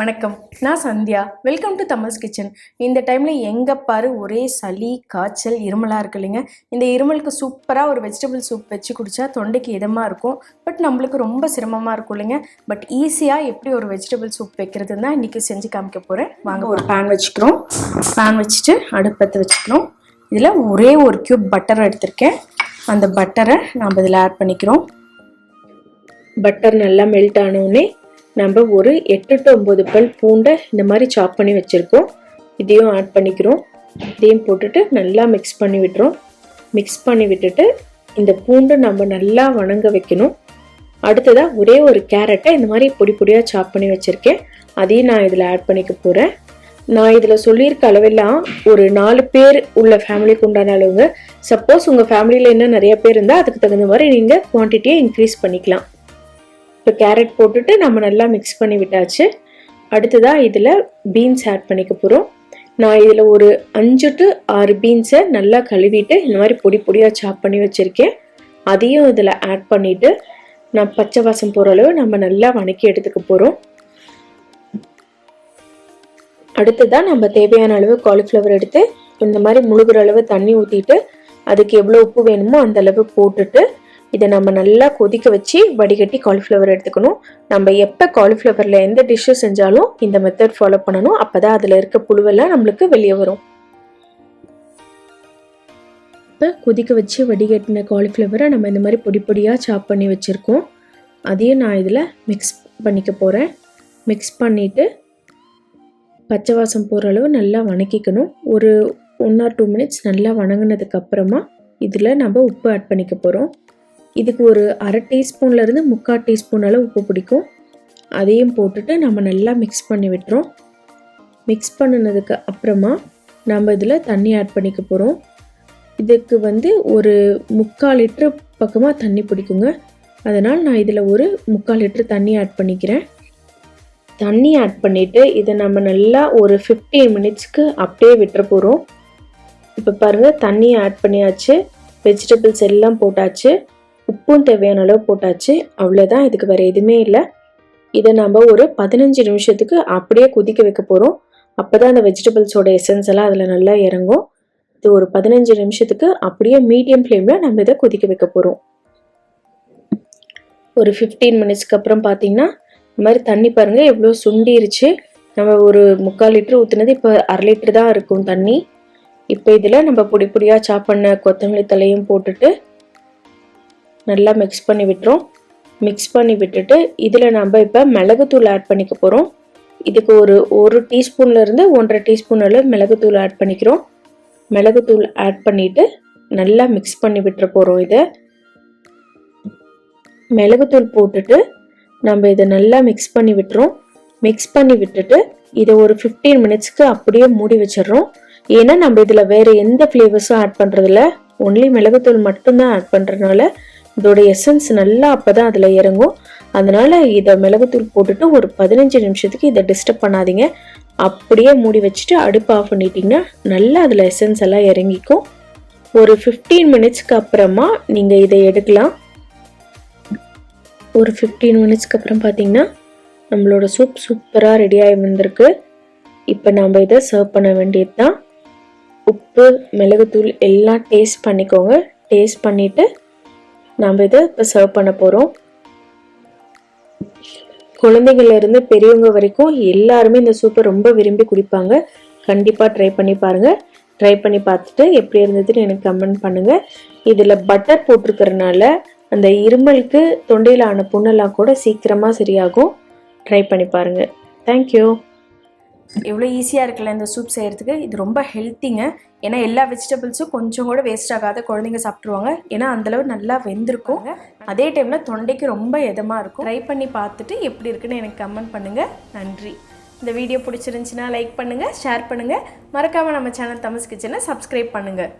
வணக்கம், நான் Sandhya. Welcome to Thamas kitchen. இந்த டைமில் எங்கே பாரு ஒரே சளி, காய்ச்சல், இருமலாக இருக்கு இல்லைங்க. இந்த இருமலுக்கு சூப்பராக ஒரு வெஜிடபிள் சூப் வச்சு குடித்தா தொண்டைக்கு இதமாக இருக்கும். பட் நம்மளுக்கு ரொம்ப சிரமமாக இருக்கும் இல்லைங்க. பட் ஈஸியாக எப்படி ஒரு வெஜிடபிள் சூப் வைக்கிறதுன்னு தான் இன்றைக்கி செஞ்சு காமிக்க போகிறேன். வாங்க, ஒரு பேன் வச்சுக்கிறோம். பேன் வச்சுட்டு அடுப்பத்தை வச்சுக்கிறோம். இதில் ஒரே ஒரு க்யூப் பட்டர் எடுத்திருக்கேன். அந்த பட்டரை நம்ம இதில் ஆட் பண்ணிக்கிறோம். பட்டர் நல்லா மெல்ட் ஆனோடனே நம்ம ஒரு 8 to 9 பல் பூண்டை இந்த மாதிரி சாப் பண்ணி வச்சுருக்கோம். இதையும் ஆட் பண்ணிக்கிறோம். இதையும் போட்டுட்டு நல்லா மிக்ஸ் பண்ணி விட்டுறோம். மிக்ஸ் பண்ணி விட்டுட்டு இந்த பூண்டை நம்ம நல்லா வணங்க வைக்கணும். அடுத்ததாக ஒரே ஒரு கேரட்டை இந்த மாதிரி பொடி பொடியாக சாப் பண்ணி வச்சுருக்கேன். அதையும் நான் இதில் ஆட் பண்ணிக்க போகிறேன். நான் இதில் சொல்லியிருக்க அளவெல்லாம் ஒரு 4 பேர் உள்ள ஃபேமிலிக்கு உண்டான அளவுங்க. சப்போஸ் உங்கள் ஃபேமிலியில் இன்னும் நிறைய பேர் இருந்தால் அதுக்கு தகுந்த மாதிரி நீங்கள் குவான்டிட்டியை இன்க்ரீஸ் பண்ணிக்கலாம். இப்போ கேரட் போட்டுட்டு நம்ம நல்லா மிக்ஸ் பண்ணி விட்டாச்சு. அடுத்ததாக இதில் பீன்ஸ் ஆட் பண்ணிக்க போகிறோம். நான் இதில் ஒரு 5 to 6 பீன்ஸை நல்லா கழுவிட்டு இந்த மாதிரி பொடி பொடியாக சாப் பண்ணி வச்சுருக்கேன். அதையும் இதில் ஆட் பண்ணிவிட்டு நான் பச்சை வாசம் போகிற அளவு நம்ம நல்லா வணக்கி எடுத்துக்க போகிறோம். அடுத்ததாக நம்ம தேவையான அளவு காலிஃப்ளவர் எடுத்து இந்த மாதிரி முழுகிற அளவு தண்ணி ஊற்றிட்டு அதுக்கு எவ்வளோ உப்பு வேணுமோ அந்த அளவு போட்டுட்டு இதை நம்ம நல்லா கொதிக்க வச்சு வடிகட்டி காலிஃப்ளவர் எடுத்துக்கணும். நம்ம எப்போ காலிஃப்ளவரில் எந்த டிஷ்ஷு செஞ்சாலும் இந்த மெத்தட் ஃபாலோ பண்ணணும். அப்போ தான் அதில் இருக்க புழுவெல்லாம் நம்மளுக்கு வெளியே வரும். இப்போ கொதிக்க வச்சு வடிகட்டின காலிஃப்ளவரை நம்ம இந்த மாதிரி பொடி பொடியாக சாப் பண்ணி வச்சுருக்கோம். அதையும் நான் இதில் மிக்ஸ் பண்ணிக்க போகிறேன். மிக்ஸ் பண்ணிவிட்டு பச்சை வாசம் போகிற அளவு நல்லா வணக்கிக்கணும். ஒரு 1 or 2 minutes நல்லா வணங்கினதுக்கப்புறமா இதில் நம்ம உப்பு ஆட் பண்ணிக்க போகிறோம். இதுக்கு ஒரு 1/2 டீஸ்பூன்லேருந்து 3/4 டீஸ்பூன் அளவு உப்பு பிடிக்கும். அதையும் போட்டுட்டு நம்ம நல்லா மிக்ஸ் பண்ணி விட்டுறோம். மிக்ஸ் பண்ணினதுக்கு அப்புறமா நம்ம இதில் தண்ணி ஆட் பண்ணிக்க போகிறோம். இதுக்கு ஒரு 3/4 லிட்டரு பக்கமாக தண்ணி பிடிக்குங்க. அதனால் நான் இதில் ஒரு 3/4 லிட்டரு தண்ணி ஆட் பண்ணிக்கிறேன். தண்ணி ஆட் பண்ணிவிட்டு இதை நம்ம நல்லா ஒரு 15 மினிட்ஸ்க்கு அப்படியே விட்டுற போகிறோம். இப்போ பாருங்கள், தண்ணி ஆட் பண்ணியாச்சு, வெஜிடபிள்ஸ் எல்லாம் போட்டாச்சு, உப்பும் தேவையான அளவு போட்டாச்சு. அவ்வளோதான், இதுக்கு வேறு எதுவுமே இல்லை. இதை நம்ம ஒரு 15 நிமிஷத்துக்கு அப்படியே கொதிக்க வைக்க போகிறோம். அப்போ தான் அந்த வெஜிடபிள்ஸோட எசன்ஸ் எல்லாம் அதில் நல்லா இறங்கும். இது ஒரு 15 நிமிஷத்துக்கு அப்படியே மீடியம் ஃப்ளேமில் நம்ம இதை கொதிக்க வைக்க போகிறோம். ஒரு 15 மினிட்ஸ்க்கு அப்புறம் பார்த்திங்கன்னா இந்த மாதிரி தண்ணி பாருங்கள் எவ்வளோ சுண்டிருச்சு. நம்ம ஒரு 3/4 லிட்டர் ஊற்றுனது இப்போ 1/2 லிட்டர் தான் இருக்கும் தண்ணி. இப்போ இதில் நம்ம பொடி பொடியாக சாப் பண்ண கொத்தமல்லி தலையும் போட்டுட்டு நல்லா மிக்ஸ் பண்ணி விட்டுறோம். மிக்ஸ் பண்ணி விட்டுட்டு இதில் நம்ம இப்போ மிளகுத்தூள் ஆட் பண்ணிக்க போகிறோம். இதுக்கு ஒரு 1 டீஸ்பூன்லேருந்து 1.5 டீஸ்பூன் அளவு மிளகுத்தூள் ஆட் பண்ணிக்கிறோம். மிளகுத்தூள் ஆட் பண்ணிவிட்டு நல்லா மிக்ஸ் பண்ணி விட்டுற போகிறோம். இதை மிளகுத்தூள் போட்டுட்டு நம்ம இதை நல்லா மிக்ஸ் பண்ணி விட்டுறோம். மிக்ஸ் பண்ணி விட்டுட்டு இதை ஒரு 15 மினிட்ஸ்க்கு அப்படியே மூடி வச்சிடறோம். ஏன்னா நம்ம இதில் வேறு எந்த ஃப்ளேவர்ஸும் ஆட் பண்ணுறதில்ல, ஒன்லி மிளகுத்தூள் மட்டும்தான் ஆட் பண்ணுறதுனால இதோட எசன்ஸ் நல்லா அப்போ தான் அதில் இறங்கும். அதனால் இதை மிளகுத்தூள் போட்டுட்டு ஒரு 15 நிமிஷத்துக்கு இதை டிஸ்டர்ப் பண்ணாதீங்க. அப்படியே மூடி வச்சுட்டு அடுப்பு ஆஃப் பண்ணிட்டீங்கன்னா நல்லா அதில் எசன்ஸ் எல்லாம் இறங்கிக்கும். ஒரு 15 மினிட்ஸ்க்கு அப்புறமா நீங்கள் இதை எடுக்கலாம். ஒரு 15 மினிட்ஸ்க்கு அப்புறம் பார்த்தீங்கன்னா நம்மளோட சூப் சூப்பராக ரெடியாகி வந்திருக்கு. இப்போ நம்ம இதை சர்வ் பண்ண வேண்டியது தான். உப்பு, மிளகுத்தூள் எல்லாம் டேஸ்ட் பண்ணிக்கோங்க. டேஸ்ட் பண்ணிவிட்டு நம்ம இதை இப்போ சர்வ் பண்ண போகிறோம். குழந்தைங்கள்லேருந்து பெரியவங்க வரைக்கும் எல்லாருமே இந்த சூப்பை ரொம்ப விரும்பி குடிப்பாங்க. கண்டிப்பாக ட்ரை பண்ணி பாருங்கள். ட்ரை பண்ணி பார்த்துட்டு எப்படி இருந்ததுன்னு எனக்கு கமெண்ட் பண்ணுங்கள். இதில் பட்டர் போட்டிருக்கிறதுனால அந்த இருமலுக்கு தொண்டையில் ஆன புண்ணெல்லாம் கூட சீக்கிரமாக சரியாகும். ட்ரை பண்ணி பாருங்கள். தேங்க்யூ. எவ்வளோ ஈஸியாக இருக்குல்ல இந்த சூப் செய்கிறதுக்கு. இது ரொம்ப ஹெல்த்திங்க. ஏன்னா எல்லா வெஜிடபிள்ஸும் கொஞ்சம் கூட வேஸ்ட் ஆகாத குழந்தைங்க சாப்பிட்ருவாங்க. ஏன்னா அந்தளவு நல்லா வெந்திருக்கும். அதே டைமில் தொண்டைக்கு ரொம்ப இதமாக இருக்கும். ட்ரை பண்ணி பார்த்துட்டு எப்படி இருக்குன்னு எனக்கு கமெண்ட் பண்ணுங்கள். நன்றி. இந்த வீடியோ பிடிச்சிருந்துச்சின்னா லைக் பண்ணுங்கள், ஷேர் பண்ணுங்கள். மறக்காமல் நம்ம சேனல் தமஸ் கிச்சனை சப்ஸ்கிரைப் பண்ணுங்கள்.